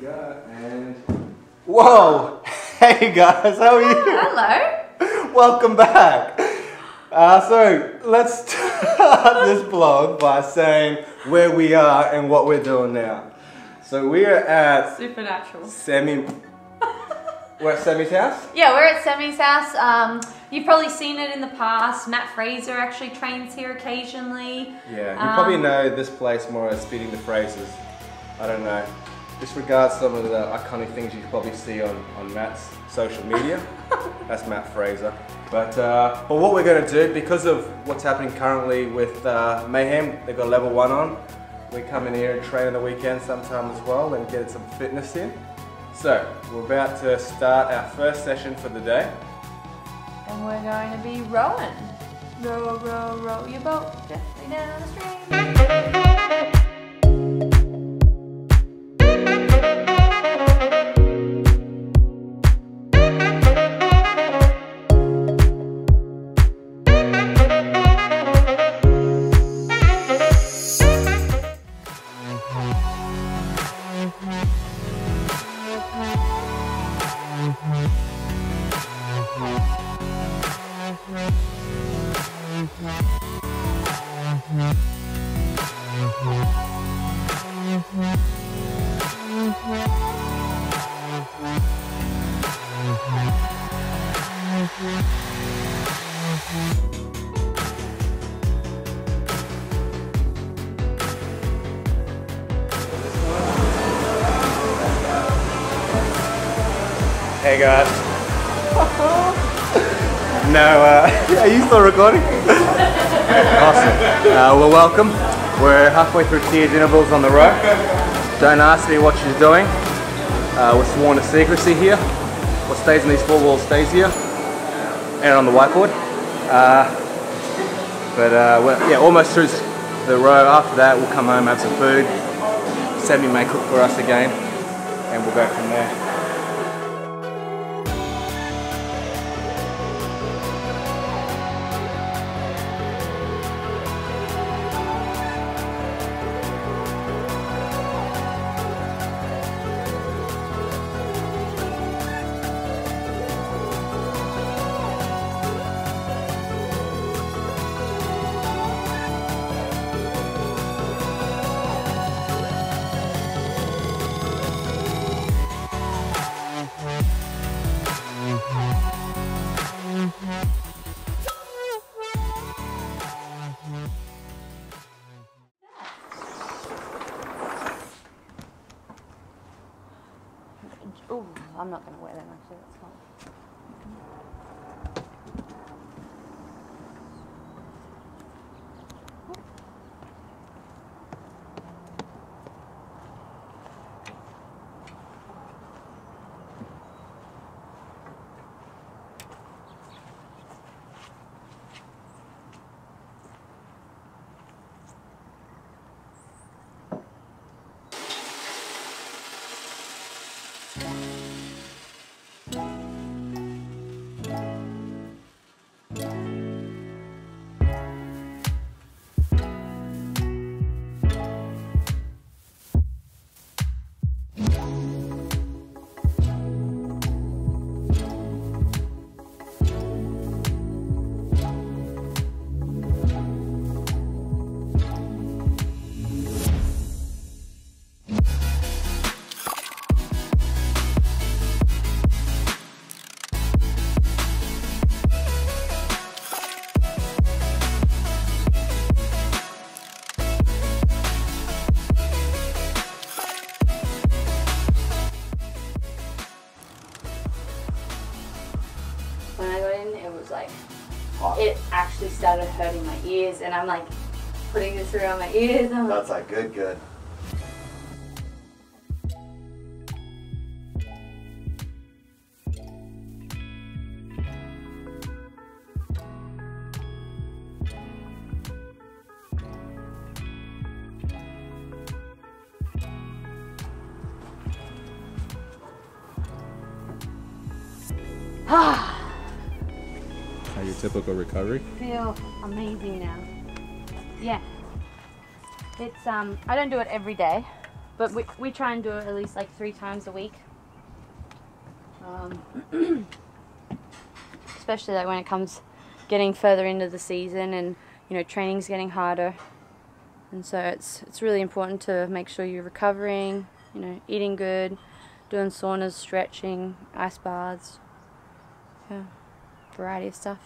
go, and... Whoa! Hey guys, how are you? Hello! Welcome back! So, let's start this vlog by saying where we are and what we're doing now. So we are at... Supernatural. We're at Semi's house? Yeah, we're at Semi's house. You've probably seen it in the past. Matt Fraser actually trains here occasionally. Yeah, you probably know this place more as Feeding the Frasers. I don't know. Disregard some of the iconic things you probably see on Matt's social media. That's Matt Fraser. But what we're going to do, because of what's happening currently with Mayhem, they've got level 1 on. We come in here and train on the weekend sometime as well and get some fitness in. So, we're about to start our first session for the day. And we're going to be rowing. Row, row, row your boat gently down the stream. Hey guys. Are you still recording? Awesome. Well, welcome. We're halfway through tiered intervals on the row. Don't ask me what she's doing. We're sworn to secrecy here. What stays in these 4 walls stays here. And on the whiteboard. We're almost through the row. After that, we'll come home, have some food. Semi may cook for us again. And we'll go from there. Oh, I'm not going to wear them actually, that's fine. When I got in, it was like, it actually started hurting my ears, and I'm like putting this around my ears. That's like good. How your typical recovery? feel amazing now. Yeah. It's I don't do it every day, But we try and do it at least like 3 times a week. Especially like when it comes getting further into the season and, you know, training's getting harder. And so it's really important to make sure you're recovering, you know, eating good, doing saunas, stretching, ice baths, yeah, variety of stuff.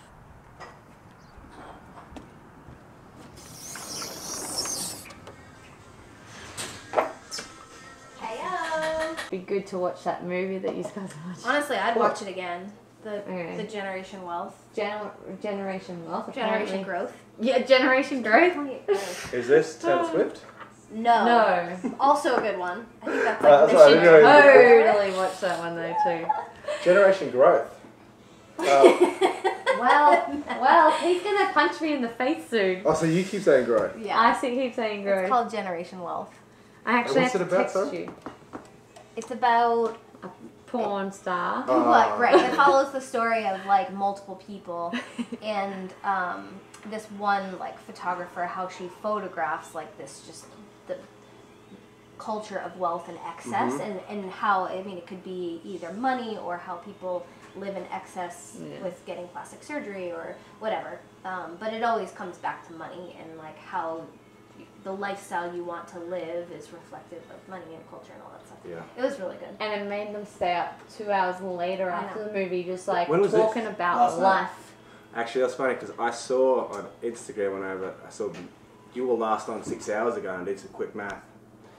Heyo! Be good to watch that movie that you guys watched. Honestly, I'd watch it again. Okay. The Generation Wealth. Generation Wealth. Generation Growth. Yeah, Generation Growth. Is this Taylor Swift? No. No. Also a good one. I think that's That's like what I mission. didn't know. Totally watch that one though too. Generation Growth. Well, he's gonna punch me in the face soon. Oh, so you keep saying growth? Yeah. I keep saying growth. It's called Generation Wealth. I actually What's have it to about, text sorry? you. It's about Porn star. right. It follows the story of like multiple people, and this one like photographer, how she photographs like this, just the culture of wealth and excess, and how, I mean, it could be either money or how people live in excess with getting plastic surgery or whatever. But it always comes back to money and like how the lifestyle you want to live is reflective of money and culture and all that stuff. Yeah. It was really good. And it made them stay up 2 hours later after the movie, just like When was talking this? about Last night? life. Actually, that's funny because I saw on Instagram I saw you were last on 6 hours ago and did some quick math.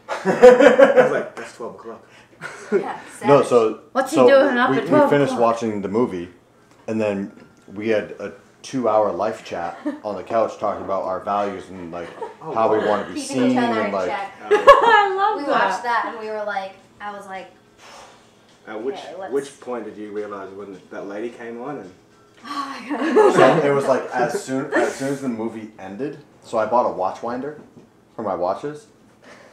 I was like, that's 12 o'clock. Yeah, No, so What's he so doing up we, at we 12 finished o'clock? watching the movie, and then we had a 2-hour life chat on the couch talking about our values and like how we want to be keeping seen each other and in like check. I love We watched that and we were like, I was like, At which point did you realise when that lady came on? And oh my god. so it was like as soon as the movie ended. So I bought a watch winder for my watches.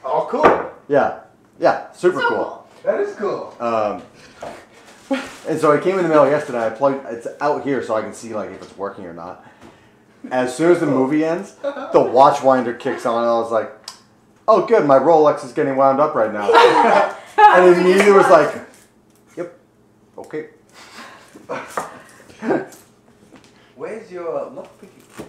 oh, cool. Yeah, super So cool. That is cool. And so I came in the mail yesterday. I plugged it's out here so I can see like if it's working or not. As soon as the movie ends, the watch winder kicks on, and I was like, "Oh, good, my Rolex is getting wound up right now." And immediately was like, "Yep, okay." Where's your lockpicking?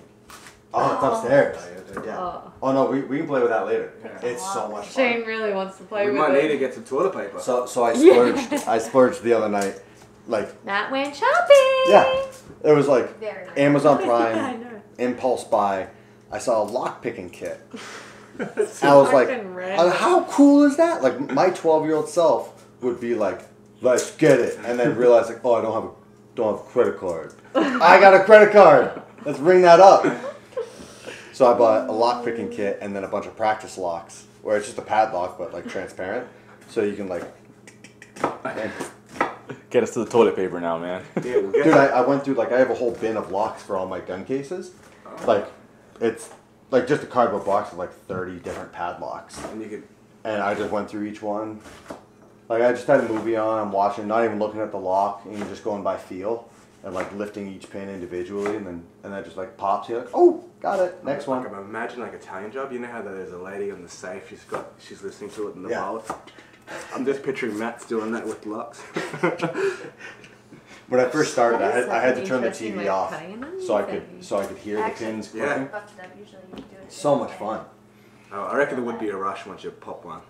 Oh, it's upstairs. Yeah. Oh. Oh no, we can play with that later. Yeah. It's so much fun. Shane really wants to play We with might it. need to get some toilet paper. So I splurged. I splurged the other night, like Matt went shopping. yeah. It was like Very nice. Amazon I Prime, know. impulse buy. I saw a lock picking kit. I was like, Fucking random. how cool is that? Like my 12-year-old self would be like, let's get it, and then realize like, oh, I don't have a credit card. I got a credit card. Let's ring that up. So I bought a lock picking kit and then a bunch of practice locks, where it's just a padlock but like transparent, so you can like. Get us to the toilet paper now, man. Yeah, we'll get Dude, I went through like I have a whole bin of locks for all my gun cases. Like it's like just a cardboard box with like 30 different padlocks. and you could. And I just went through each one. Like I just had a movie on, I'm watching, not even looking at the lock, and you're just going by feel and like lifting each pin individually, and then that just like pops. You're like, oh, got it. Next one. Like, imagine like Italian job. You know how there's a lady on the safe. She's listening to it in the Yeah. vault. I'm just picturing Matt's doing that with locks. When I first started, That is I had to an turn the interesting way TV of off cutting them, so I thing. could hear the pins Yeah. clicking. Buffed up, usually you do it. So much fun. Oh, I reckon there would be a rush once you pop one.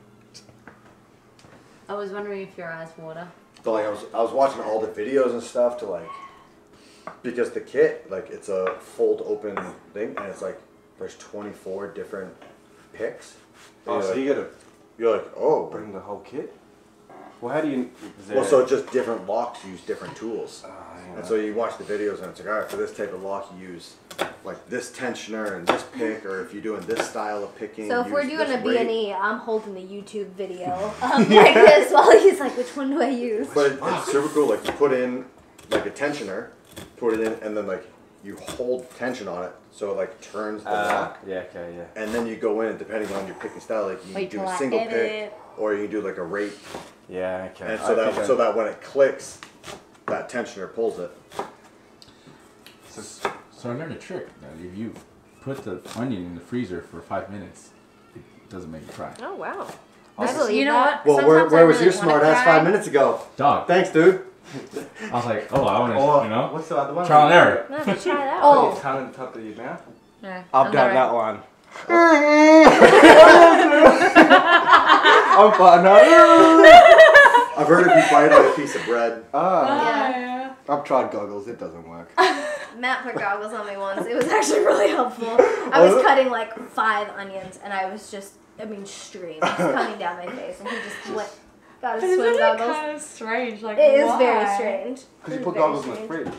I was wondering if your eyes water. So like I was watching all the videos and stuff to like, because the kit, like it's a fold open thing, and it's like there's 24 different picks. Oh, so you gotta You're like, oh. bring the whole kit. Well, how do you? Well, so just different locks use different tools. yeah. And so you watch the videos and it's like, all right, for this type of lock you use like this tensioner and this pick, or if you're doing this style of picking. So if we're use doing this a rate. B&E, I'm holding the YouTube video like this while he's like, which one do I use? But it's super cool. Like you put in like a tensioner, put it in, and then like you hold tension on it, so it like turns the lock. Yeah. Okay. Yeah. And then you go in, depending on your picking style, like you Wait do till a I single edit. pick, or you do like a rate, Yeah. Okay. and so that when it clicks, that tensioner pulls it. So I learned a trick that if you put the onion in the freezer for 5 minutes, it doesn't make it cry. Oh wow. I believe you know that. Well, Sometimes where I was really your wanna smart ass cry. 5 minutes ago? Dog. Thanks, dude. I was like, oh, I want to, Or, you know, what's the other one? trial and error. No, but try that. Oh. Your tongue on the top of your mouth. Yeah, I've done that one. one. I'm fine now. I've heard if you bite on a piece of bread. Yeah. I've tried goggles. It doesn't work. Matt put goggles on me once. It was actually really helpful. I was cutting like 5 onions, and I was just, streams coming down my face, and he just went, got his swim goggles. Kind of strange. Like, It is why? very strange. Because you It put is very goggles in the strange. fridge.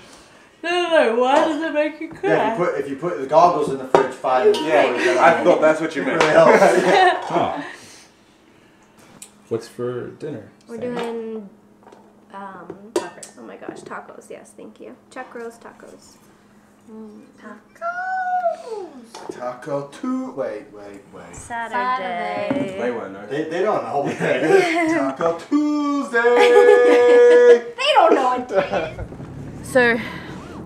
No. Why does it make you cry? Yeah, if you put the goggles in the fridge 5 minutes before you get I out, thought that's what you it meant. really helps. Oh. What's for dinner? We're Sam? doing, tacos. Oh my gosh, tacos. Yes, thank you. Chuck roast tacos. Tacos. Taco two. Wait. Saturday. They won't know. They don't know what that is. Taco Tuesday. They don't know what it is. So,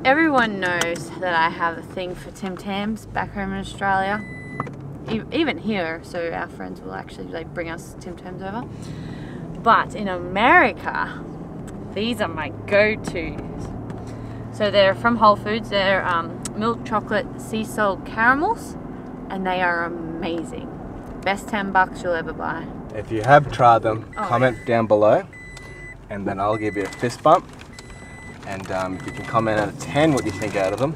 everyone knows that I have a thing for Tim Tams back home in Australia. Even here, so our friends will actually like bring us Tim Tams over. But in America, these are my go-tos. So they're from Whole Foods. They're milk chocolate sea salt caramels, and they are amazing. Best $10 you'll ever buy. If you have tried them, Oh. comment down below, and then I'll give you a fist bump. And if you can comment out of 10 what you think out of them,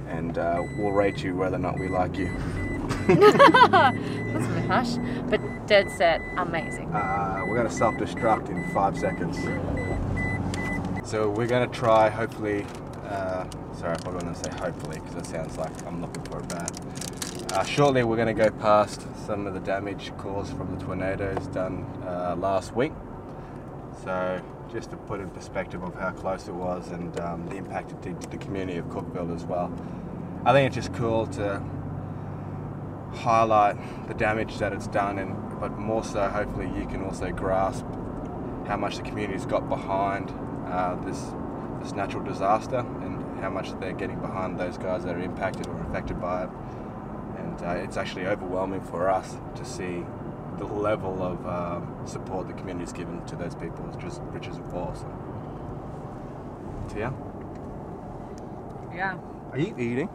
and we'll rate you whether or not we like you. That's a bit harsh, but dead set, amazing. We're going to self-destruct in 5 seconds. So we're going to try, hopefully, sorry, I probably want to say hopefully because it sounds like I'm looking for a bad. Shortly we're going to go past some of the damage caused from the tornadoes done last week. So just to put in perspective of how close it was and the impact it did to the community of Cookeville as well. I think it's just cool to highlight the damage that it's done, but more so hopefully you can also grasp how much the community's got behind this natural disaster and how much they're getting behind those guys that are impacted or affected by it. And it's actually overwhelming for us to see the level of support the community's given to those people, which is awesome. Tia? Yeah. Are you eating?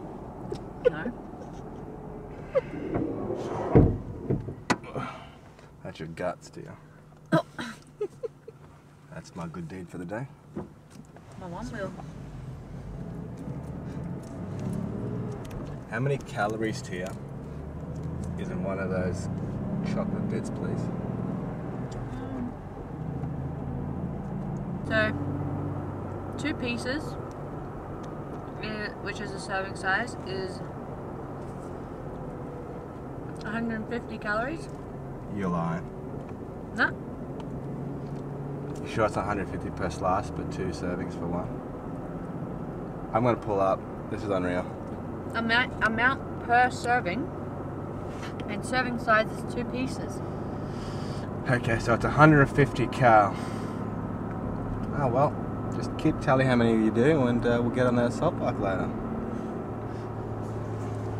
No. That's your guts, Tia. That's my good deed for the day. My mum will. How many calories, Tia, is in one of those chocolate bits, please? So, 2 pieces, which is a serving size, is 150 calories. You're lying. No. You sure it's 150 per slice, but 2 servings for one? I'm gonna pull up. This is unreal. Amount per serving, and serving size is 2 pieces. Okay, so it's 150 cal. Oh well, just keep tally how many you do, and we'll get on that salt bike later.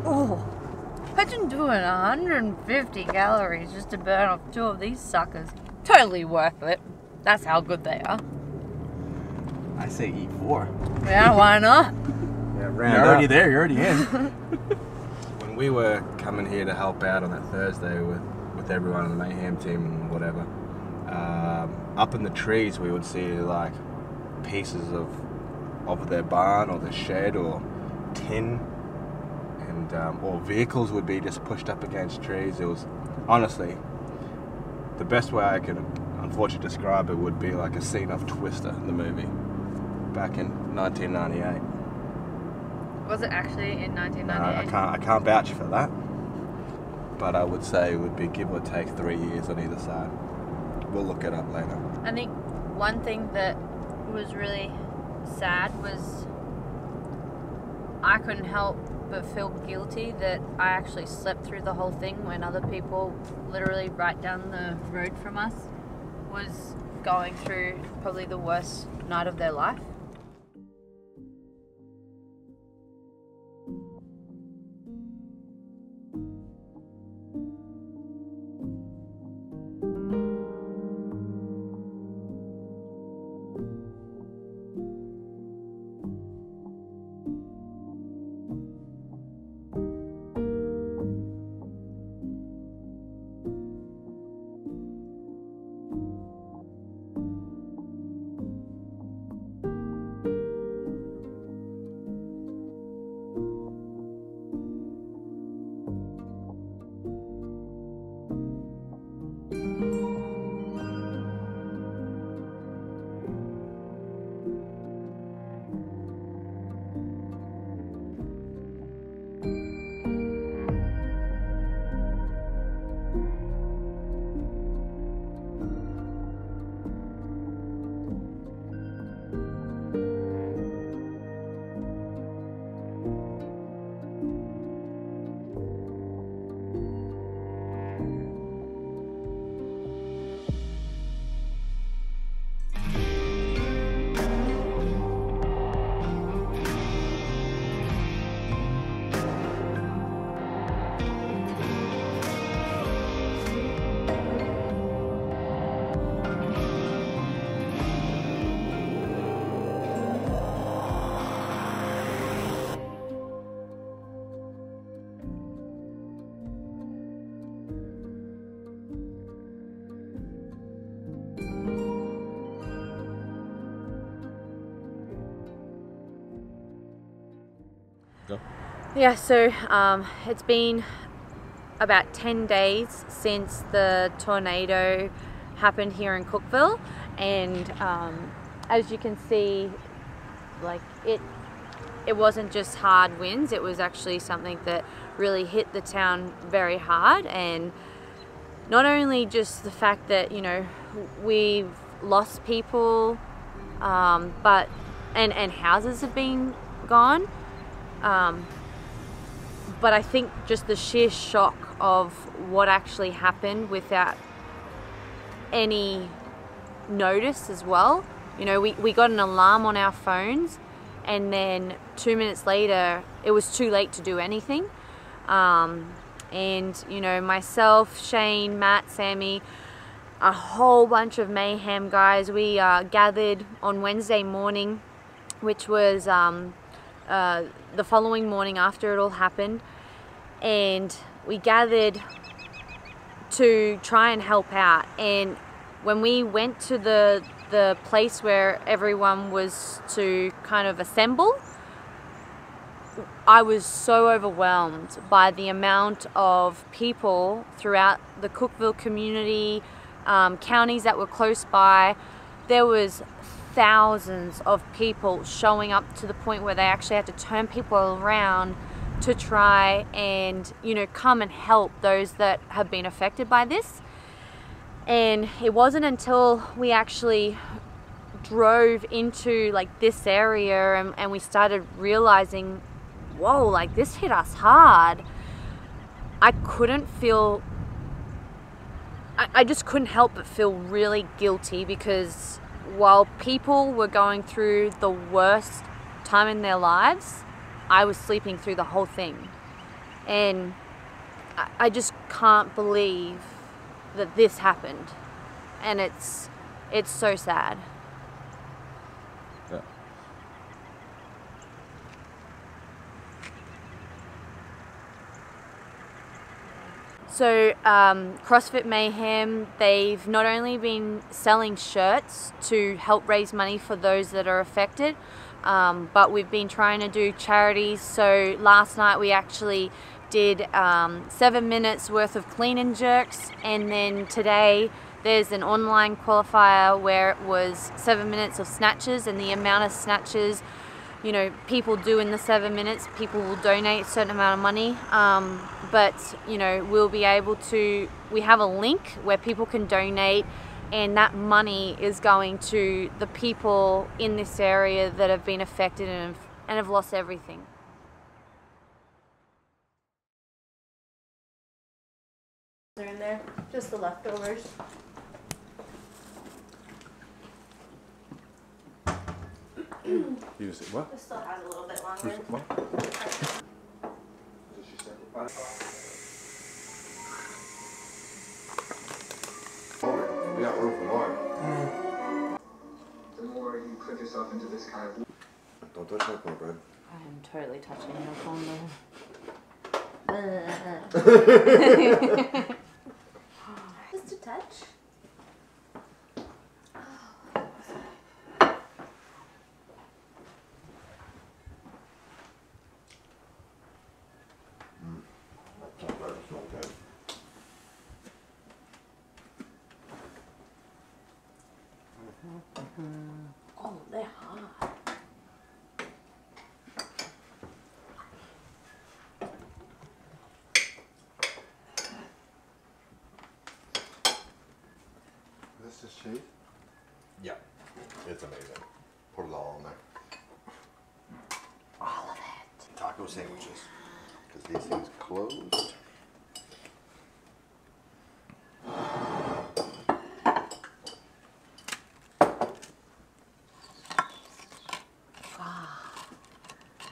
Oh, imagine doing 150 calories just to burn off 2 of these suckers. Totally worth it. That's how good they are. I say eat 4. Yeah, why not? Yeah, You're already there, you're already in. When we were coming here to help out on that Thursday with everyone on the Mayhem team and whatever, up in the trees we would see like pieces of their barn or their shed or tin, and or vehicles would be just pushed up against trees. It was honestly the best way I can unfortunately describe it would be like a scene of Twister, the movie, back in 1998. Was it actually in 1998? I can't vouch for that, but I would say it would be give or take 3 years on either side. We'll look it up later. I think one thing that was really sad was I couldn't help but feel guilty that I actually slept through the whole thing when other people literally right down the road from us was going through probably the worst night of their life. So. Yeah, so it's been about 10 days since the tornado happened here in Cookeville, and as you can see, like it wasn't just hard winds, it was actually something that really hit the town very hard. And not only just the fact that, you know, we've lost people, but and houses have been gone, but I think just the sheer shock of what actually happened without any notice as well. You know, we got an alarm on our phones, and then 2 minutes later it was too late to do anything. And you know, myself, Shane, Matt, Sammy, a whole bunch of Mayhem guys, we gathered on Wednesday morning, which was the following morning after it all happened, and we gathered to try and help out. And when we went to the place where everyone was to kind of assemble, I was so overwhelmed by the amount of people throughout the Cookeville community, counties that were close by. There was thousands of people showing up to the point where they actually had to turn people around to try and, you know, come and help those that have been affected by this. And it wasn't until we actually drove into like this area and we started realizing, whoa, like this hit us hard. I just couldn't help but feel really guilty, because while people were going through the worst time in their lives, I was sleeping through the whole thing. And I just can't believe that this happened. And it's so sad. Yeah. So CrossFit Mayhem, they've not only been selling shirts to help raise money for those that are affected, but we've been trying to do charities. So last night we actually did 7 minutes worth of clean and jerks, and then today there's an online qualifier where it was 7 minutes of snatches, and the amount of snatches, you know, people do in the 7 minutes, people will donate a certain amount of money. But you know, we'll be able to, we have a link where people can donate, and that money is going to the people in this area that have been affected and have lost everything. They're in there, just the leftovers. You just what? This still has a little bit longer. What? We got room for more. The more you put yourself into this kind of... Don't touch my cornbread. I am totally touching your phone though. Just a touch. Oh, they're hot. This is cheese? Yeah. It's amazing. Put it all in there. All of it. Taco sandwiches. Because these things closed.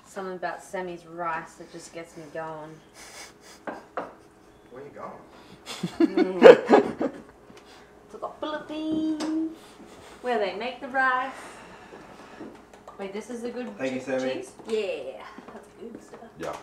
Something about Sammy's rice that just gets me going. Where you going? To the Philippines, where they make the rice. Wait, this is the good Thank you, Sammy. cheese? Yeah, that's good stuff. Yeah.